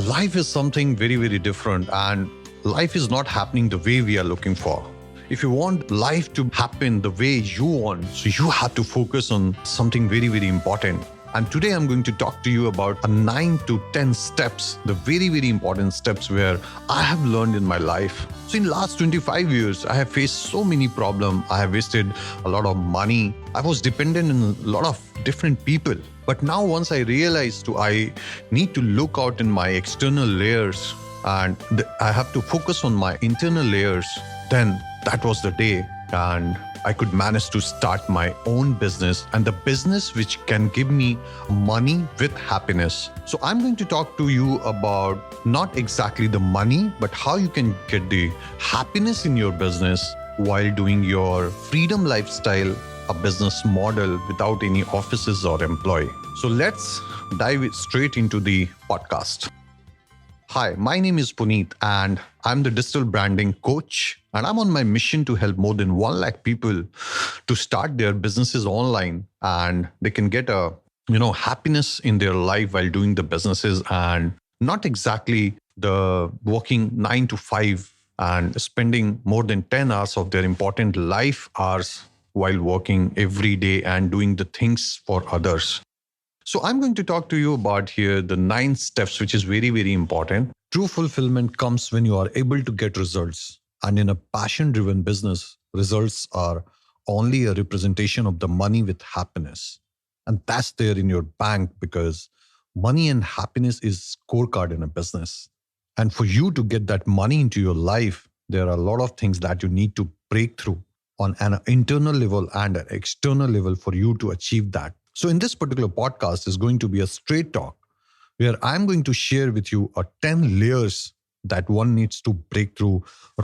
life is something very, very different, and life is not happening the way we are looking for. If you want life to happen the way you want, so you have to focus on something very, very important. And today I'm going to talk to you about a 9 to 10 steps, the very, very important steps where I have learned in my life. So in last 25 years, I have faced so many problems. I have wasted a lot of money. I was dependent on a lot of different people. But now once I realized I need to look out in my external layers and I have to focus on my internal layers, then that was the day. And I could manage to start my own business, and the business which can give me money with happiness. So I'm going to talk to you about not exactly the money, but how you can get the happiness in your business while doing your freedom lifestyle, a business model without any offices or employee. So let's dive straight into the podcast. Hi, my name is Puneet, and I'm the digital branding coach. And I'm on my mission to help more than 1 lakh people to start their businesses online, and they can get a happiness in their life while doing the businesses, and not exactly the working 9 to 5 and spending more than 10 hours of their important life hours while working every day and doing the things for others. So I'm going to talk to you about here the 9 steps, which is very, very important. True fulfillment comes when you are able to get results. And in a passion-driven business, results are only a representation of the money with happiness. And that's there in your bank, because money and happiness is scorecard in a business. And for you to get that money into your life, there are a lot of things that you need to break through on an internal level and an external level for you to achieve that. So in this particular podcast is going to be a straight talk where I'm going to share with you a 10 layers that one needs to break through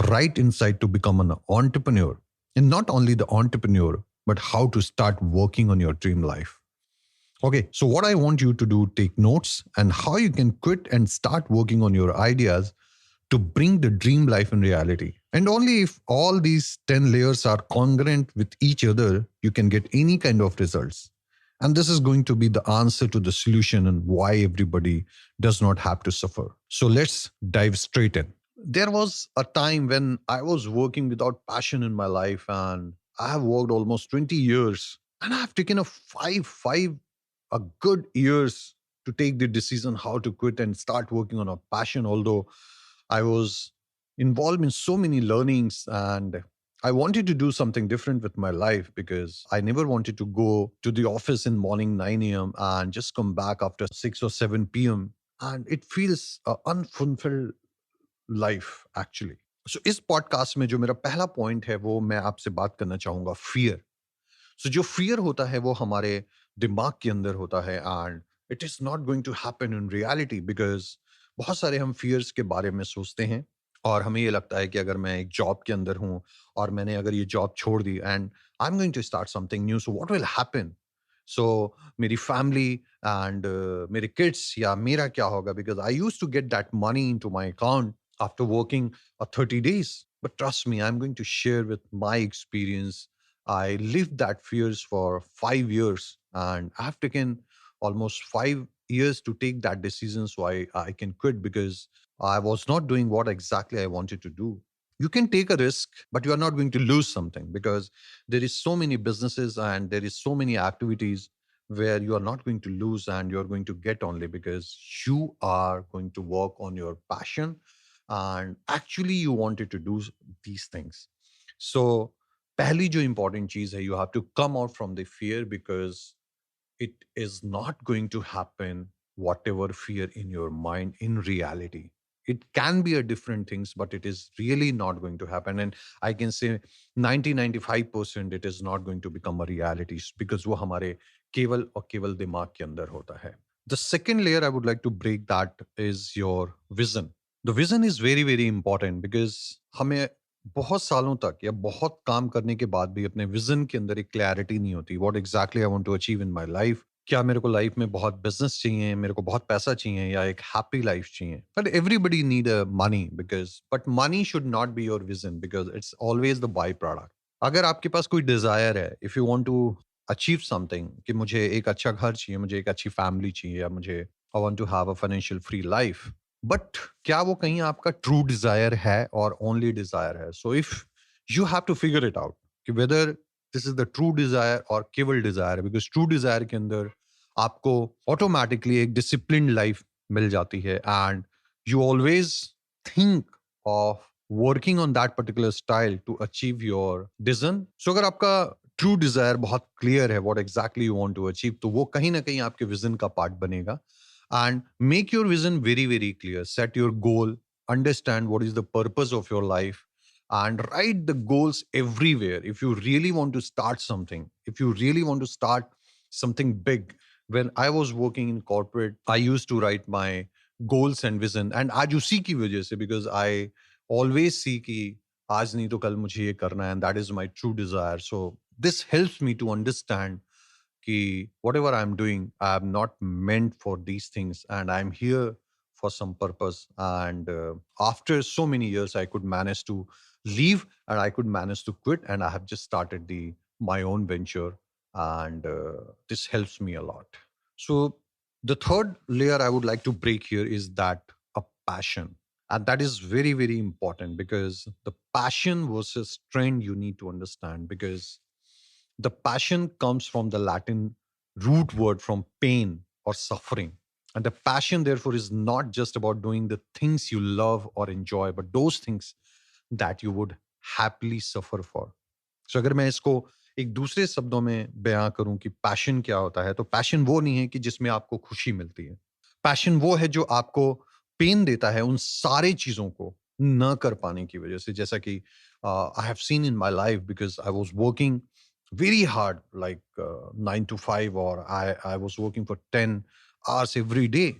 right inside to become an entrepreneur. And not only the entrepreneur, but how to start working on your dream life. Okay, so what I want you to do, take notes and how you can quit and start working on your ideas to bring the dream life in reality. And only if all these 10 layers are congruent with each other, you can get any kind of results. And this is going to be the answer to the solution and why everybody does not have to suffer. So let's dive straight in. There was a time when I was working without passion in my life, and I have worked almost 20 years, and I have taken a good years to take the decision how to quit and start working on a passion. Although I was involved in so many learnings, and I wanted to do something different with my life, because I never wanted to go to the office in morning 9 a.m. and just come back after 6 or 7 p.m. And it feels unfulfilled life actually. So इस podcast में जो मेरा पहला point है वो मैं आपसे बात करना चाहूंगा, फियर. सो जो फियर होता है वो हमारे दिमाग के अंदर होता है, and it is not going to happen in reality, because बहुत सारे हम फियर्स के बारे में सोचते हैं और हमें ये लगता है कि अगर मैं एक जॉब के अंदर हूँ और मैंने अगर ये जॉब छोड़ दी and I am going to start something new, so what will happen. So मेरी फैमिली एंड मेरे किड्स या मेरा क्या होगा, because I use to get that money into my account after working 30 days. But trust me, I'm going to share with my experience. I lived that fears for 5 years, and I have taken almost 5 years to take that decision so I can quit, because I was not doing what exactly I wanted to do. You can take a risk, but you are not going to lose something, because there is so many businesses and there is so many activities where you are not going to lose and you are going to get only because you are going to work on your passion and actually you wanted to do these things. So पहली जो important चीज है, you have to come out from the fear, because it is not going to happen whatever fear in your mind in reality. It can be a different things, but it is really not going to happen. And I can say 90-95% it is not going to become a reality, because वो हमारे केवल और केवल दिमाग के अंदर होता है. The second layer I would like to break that is your vision. The vision is very, very important, because हमें बहुत सालों तक या बहुत काम करने के बाद भी अपने विजन के अंदर एक क्लैरिटी नहीं होती. What exactly I want to achieve in my life. क्या मेरे को लाइफ में बहुत बिजनेस चाहिए, मेरे को बहुत पैसा चाहिए, या एक हैप्पी लाइफ चाहिए. But everybody need a money, because but money should not be your vision, because it's always the by product. अगर आपके पास कोई डिजायर है, if you want to achieve something, कि मुझे एक अच्छा घर चाहिए, मुझे एक अच्छी फैमिली चाहिए, या मुझे I want to have a financial free life, but क्या वो कहीं आपका ट्रू डिजायर है और ओनली डिजायर है? So if you have to figure it out कि whether this is the true desire और केवल डिजायर, बिकॉज ट्रू डिजायर के अंदर आपको ऑटोमेटिकली एक डिसिप्लिन लाइफ मिल जाती है and you always think of working on that particular style to achieve your vision. So अगर आपका ट्रू डिजायर बहुत क्लियर है what exactly you want to achieve, तो वो कहीं ना कहीं आपके विजन का पार्ट बनेगा. And make your vision very very clear, set your goal, understand what is the purpose of your life, and write the goals everywhere. If you really want to start something, if you really want to start something big, when I was working in corporate, I used to write my goals and vision, and आज उसी की वजह से, because I always see कि आज नहीं तो कल मुझे ये करना है, and that is my true desire. So this helps me to understand कि whatever I'm doing, I'm not meant for these things and I'm here for some purpose. And after so many years, I could manage to leave and I could manage to quit, and I have just started the my own venture, and this helps me a lot. So the third layer I would like to break here is that a passion. And that is very, very important, because the passion versus trend you need to understand, because the passion comes from the Latin root word from pain or suffering. And the passion, therefore, is not just about doing the things you love or enjoy, but those things that you would happily suffer for. So अगर मैं इसको एक दूसरे शब्दों में बयां करूं कि पैशन क्या होता है, तो पैशन वो नहीं है कि जिसमें आपको खुशी मिलती है. पैशन वो है जो आपको पेन देता है उन सारे चीजों को न कर पाने की वजह से. जैसा कि I have seen in my life, because I was working very hard, like 9 to 5, or I was working for 10 hours every day.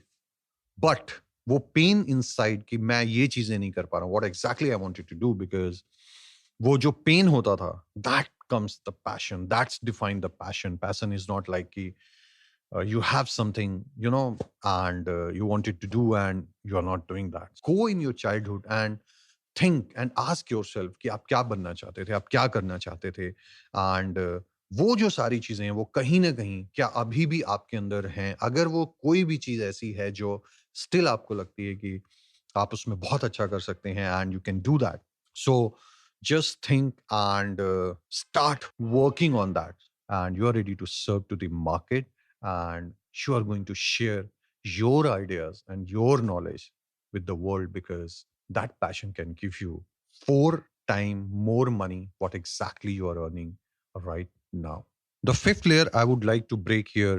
But वो पेन इनसाइड कि मैं ये चीजें नहीं कर पा रहा हूँ, what exactly I wanted to do, because वो जो पेन होता था, that comes the passion, that's defined the passion. Passion is not like कि you have something, and you wanted to do and you are not doing that. Go in your childhood and think and ask yourself कि आप क्या बनना चाहते थे, आप क्या करना चाहते थे, एंड वो जो सारी चीजें हैं वो कहीं ना कहीं क्या अभी भी आपके अंदर हैं? अगर वो कोई भी चीज ऐसी है जो स्टिल आपको लगती है कि आप उसमें बहुत अच्छा कर सकते हैं, and you can do that, so just think and start working on that, and you are ready to serve to the market, and you are going to share your ideas and your knowledge with the world, because that passion can give you 4 times more money what exactly you are earning right now. The fifth layer I would like to break here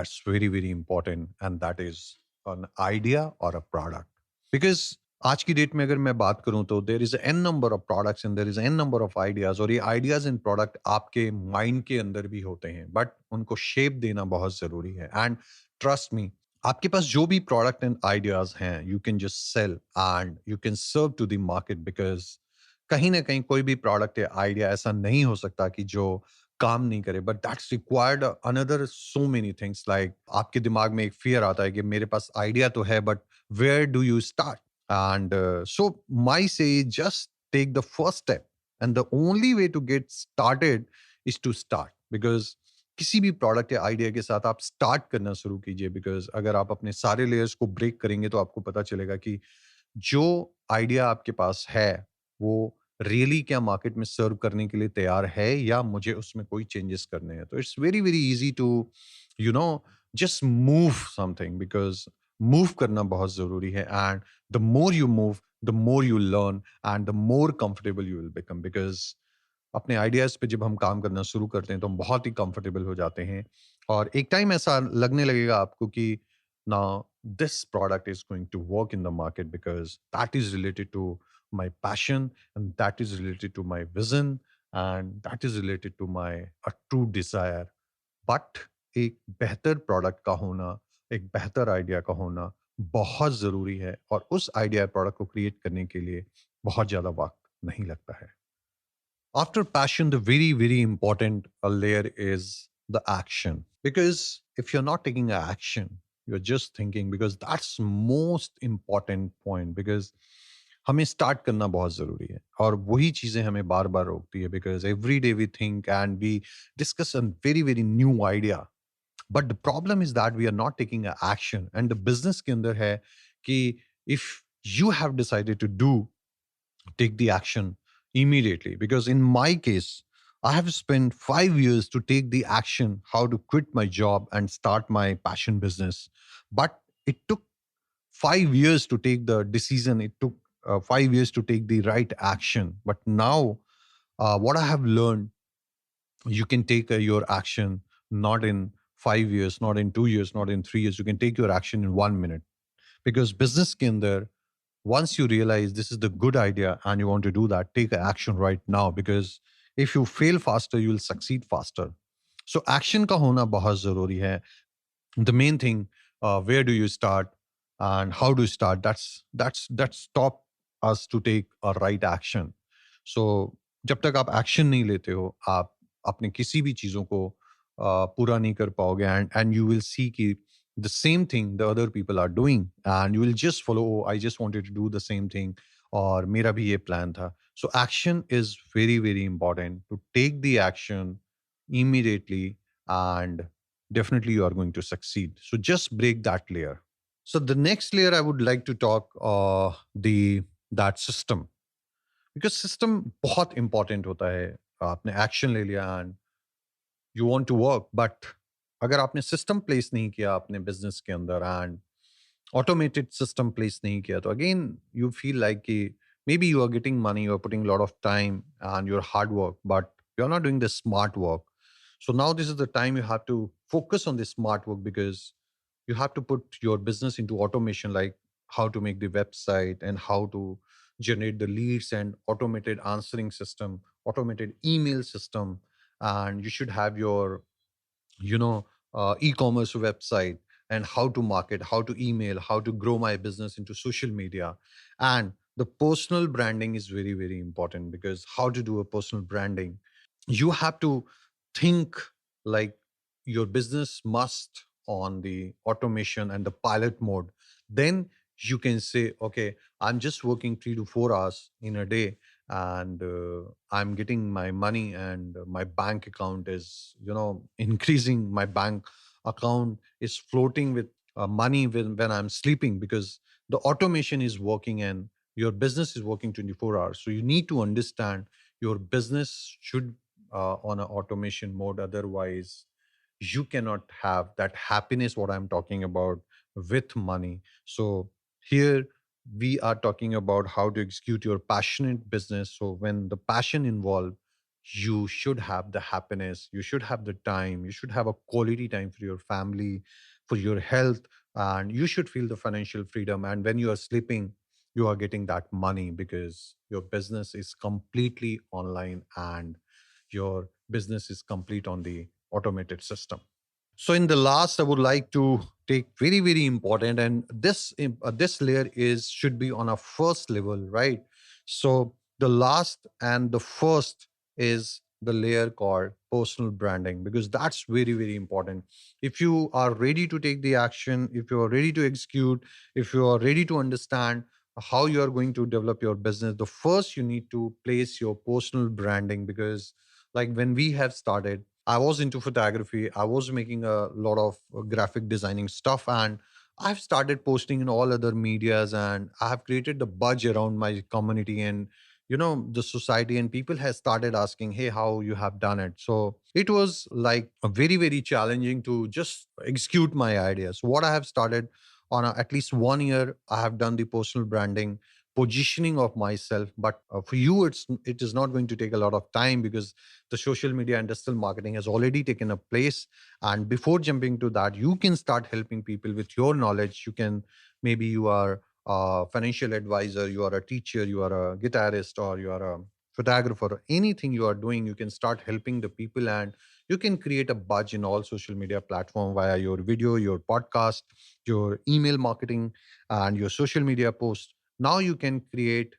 as very very important, and that is an idea or a product. Because आज की date में अगर मैं बात करूं तो there is an number of products and there is an number of ideas, और ये आइडियाज एंड प्रोडक्ट आपके माइंड के अंदर भी होते हैं, बट उनको शेप देना बहुत जरूरी है. एंड ट्रस्ट मी, आपके पास जो भी प्रोडक्ट एंड आइडियाज हैं, you can just sell and you can serve to the market, because कहीं ना कहीं कोई भी प्रोडक्ट या आइडिया ऐसा नहीं हो सकता कि जो काम नहीं करे, but that's required another so many things. Like आपके दिमाग में एक फियर आता है कि मेरे पास आइडिया तो है, but where do you start? And so my say, just take the first step. And the only way to get started is to start. Because किसी भी प्रोडक्ट या आइडिया के साथ आप स्टार्ट करना शुरू कीजिए, बिकॉज अगर आप अपने सारे लेयर्स को ब्रेक करेंगे तो आपको पता चलेगा कि जो आइडिया आपके पास है वो रियली क्या मार्केट में सर्व करने के लिए तैयार है, या मुझे उसमें कोई चेंजेस करने हैं. तो it's very very easy to you know just move something, because move करना बहुत जरूरी है. And the more you move, the more you learn, and the more comfortable you will become. Because अपने आइडियाज पे जब हम काम करना शुरू करते हैं तो हम बहुत ही कंफर्टेबल हो जाते हैं, और एक टाइम ऐसा लगने लगेगा आपको कि ना this product is going to work in the market, because that is related to my passion, and that is related to my vision, and that is related to my a true desire. But एक बेहतर product का होना, एक बेहतर idea का होना बहुत जरूरी है, और उस आइडिया प्रोडक्ट को क्रिएट करने के लिए बहुत ज्यादा वक्त नहीं लगता है. After passion, the very very important layer is the action. Because if you're not taking action, you're just thinking, because that's most important point. Because हमें स्टार्ट करना बहुत जरूरी है, और वही चीजें हमें बार बार रोकती है. Because every day we think and we discuss a very very new idea, but the problem is that we are not taking a action. And the business के अंदर है कि if you have decided to do, take the action immediately. Because in my case, I have spent 5 years to take the action how to quit my job and start my passion business. But it took 5 years to take the decision. It took 5 years to take the right action. But now, what I have learned, you can take your action not in 5 years, not in 2 years, not in 3 years. You can take your action in 1 minute. Because business के अंदर, once you realize this is the good idea and you want to do that, take action right now. Because if you fail faster, you will succeed faster. So action का होना बहुत जरूरी है. The main thing, where do you start and how do you start, that's stop us to take a right action. So जब तक आप action नहीं लेते हो, आप अपने किसी भी चीजों को पूरा नहीं कर पाओगे. एंड यू विल सी कि the same thing the other people are doing, and you will just follow, oh, I just wanted to do the same thing, or मेरा भी ये plan था. So action is very very important, to take the action immediately, and definitely you are going to succeed. So just break that layer. So the next layer I would like to talk, the that system. Because system बहुत important होता है. आपने action ले लिया and you want to work, but अगर आपने system place नहीं किया अपने business के अंदर, and automated system place nahi kiya, to again you feel like ki maybe you are getting money, you are putting a lot of time and your hard work, but you're not doing the smart work. So now this is the time you have to focus on the smart work, because you have to put your business into automation, like how to make the website and how to generate the leads, and automated answering system, automated email system. And you should have your, you know, e-commerce website, and how to market, how to email, how to grow my business into social media. And the personal branding is very very important, because how to do a personal branding, you have to think like your business must on the automation and the pilot mode. Then you can say, okay, I'm just working 3 to 4 hours in a day, and I'm getting my money, and my bank account is, you know, increasing. My bank account is floating with money when I'm sleeping, because the automation is working and your business is working 24 hours. So you need to understand your business should on an automation mode. Otherwise, you cannot have that happiness what I'm talking about with money. So here we are talking about how to execute your passionate business. So when the passion involved, you should have the happiness, you should have the time, you should have a quality time for your family, for your health, and you should feel the financial freedom. And when you are sleeping, you are getting that money, because your business is completely online and your business is complete on the automated system. So in the last, I would like to take very very important, and this layer is should be on a first level, right? So the last and the first is the layer called personal branding, because that's very very important. If you are ready to take the action, if you are ready to execute, if you are ready to understand how you are going to develop your business, the first you need to place your personal branding. Because like when we have started, I was into photography, I was making a lot of graphic designing stuff, and I've started posting in all other medias, and I have created the buzz around my community and, you know, the society, and people have started asking, hey, how you have done it. So it was like a very very challenging to just execute my ideas. What I have started on at least 1 year, I have done the personal branding, positioning of myself. But for you, it is not going to take a lot of time, because the social media and digital marketing has already taken a place. And before jumping to that, you can start helping people with your knowledge. You can, maybe you are a financial advisor, you are a teacher, you are a guitarist, or you are a photographer. Anything you are doing, you can start helping the people, and you can create a budge in all social media platform via your video, your podcast, your email marketing, and your social media post. Now you can create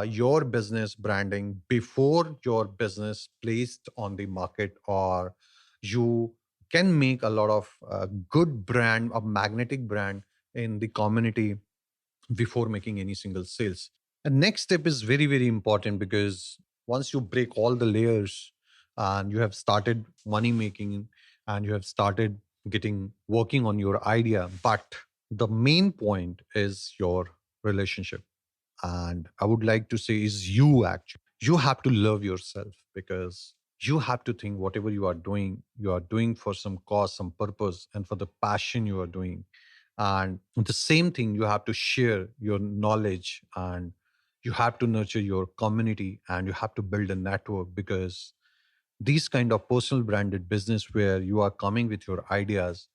your business branding before your business placed on the market, or you can make a lot of good brand, a magnetic brand in the community before making any single sales. And next step is very very important, because once you break all the layers and you have started money making, and you have started getting working on your idea, but the main point is your relationship. And I would like to say is you actually. You have to love yourself, because you have to think whatever you are doing for some cause, some purpose, and for the passion you are doing. And the same thing, you have to share your knowledge, and you have to nurture your community, and you have to build a network, because these kind of personal branded business where you are coming with your ideas,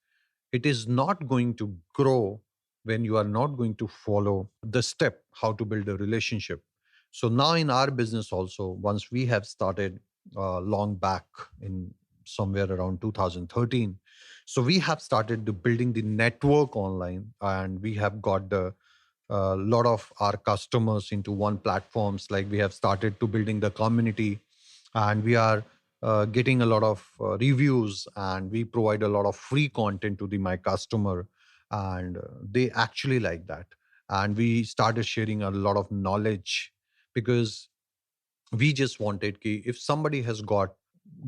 it is not going to grow when you are not going to follow the step how to build a relationship. So now in our business also, once we have started long back in somewhere around 2013, so we have started the building the network online, and we have got the lot of our customers into one platforms. Like we have started to building the community, and we are getting a lot of reviews, and we provide a lot of free content to the my customer, and they actually like that. And we started sharing a lot of knowledge, because we just wanted ki if somebody has got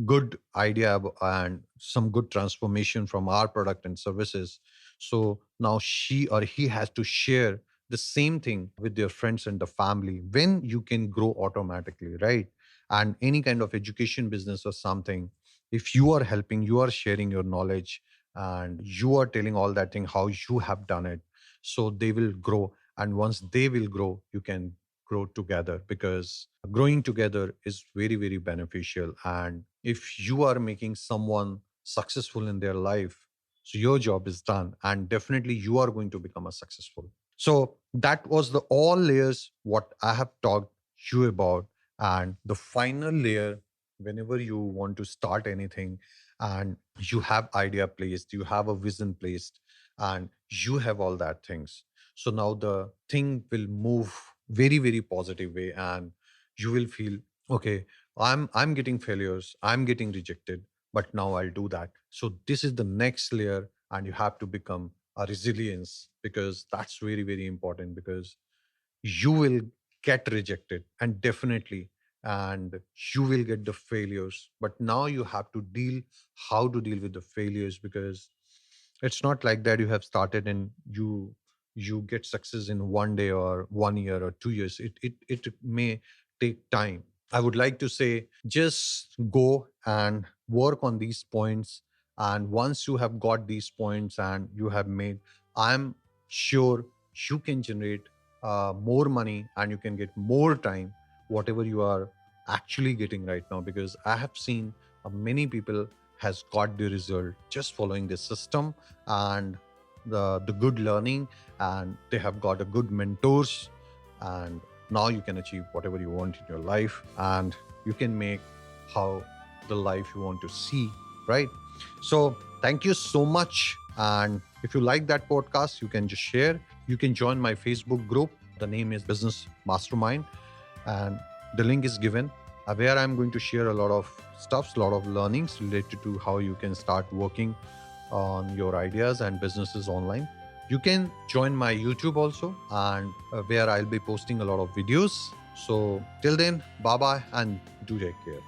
good idea and some good transformation from our product and services, so now she or he has to share the same thing with their friends and the family, when you can grow automatically, right? And any kind of education business or something, if you are helping, you are sharing your knowledge, and you are telling all that thing how you have done it, so they will grow. And once they will grow, you can grow together, because growing together is very very beneficial. And if you are making someone successful in their life, so your job is done, and definitely you are going to become a successful. So that was the all layers what I have talked you about. And the final layer, whenever you want to start anything, and you have idea placed, you have a vision placed, and you have all that things, so now the thing will move very very positive way. And you will feel, okay, I'm getting failures, I'm getting rejected, but now I'll do that. So this is the next layer, and you have to become a resilience, because that's very very important, because you will get rejected, and definitely, and you will get the failures, but now you have to deal how to deal with the failures, because it's not like that you have started and you get success in one day or 1 year or 2 years. It may take time. I would like to say, just go and work on these points. And once you have got these points and you have made, I'm sure you can generate more money, and you can get more time, whatever you are actually getting right now. Because I have seen many people has got the result just following the system, and the good learning, and they have got a good mentors. And now you can achieve whatever you want in your life, and you can make how the life you want to see, right? So thank you so much. And if you like that podcast, you can just share. You can join my Facebook group. The name is Business Mastermind, and the link is given, where I'm going to share a lot of stuffs, a lot of learnings related to how you can start working on your ideas and businesses online. You can join my YouTube also, and where I'll be posting a lot of videos. So till then, bye bye, and do take care.